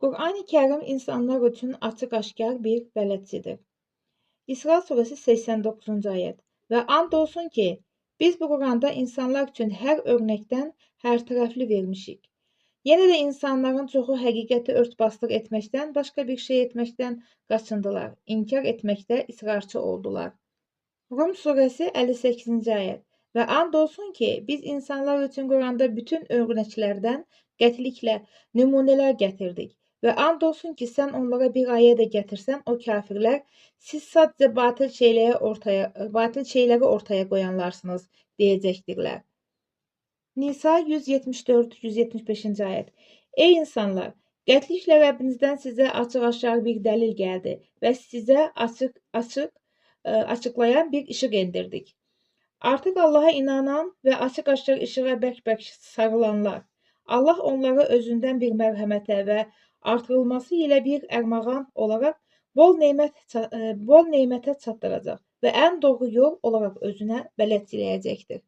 Qur'an-ı Kərim insanlar üçün açıq-aşkar bir bələdçidir. İsra surəsi 89-cu ayət. Və and olsun ki, biz bu Quranda insanlar üçün hər örnəkdən hərtərəfli vermişik. Yenə də insanların çoxu həqiqəti ört-basdır etməkdən, başqa bir şey etməkdən qaçındılar. İnkar etməkdə israrçı oldular. Rum surəsi 58-ci ayət. Və and olsun ki, biz insanlar üçün Quranda bütün örnəklərdən qətiliklə nümunələr gətirdik. Və and olsun ki, sən onlara bir ayə də gətirsən, o kafirlər, siz sadəcə batıl şeyləri ortaya qoyanlarsınız, deyəcəkdirlər. Nisa 174-175-ci ayət. Ey insanlar, qətiliklə Rəbbinizdən sizə açıq-aşkar bir dəlil gəldi və sizə açıqlayan bir işıq endirdik. Artıq Allaha inanan və açıq-aşkar işığa bərk-bərk sarılanlar, Allah onları özündən bir mərhəmətə və artırılması ilə bir ərmağan olaraq bol neymətə çatdıracaq və ən doğru yol olaraq özünə bələdçiləyəcəkdir.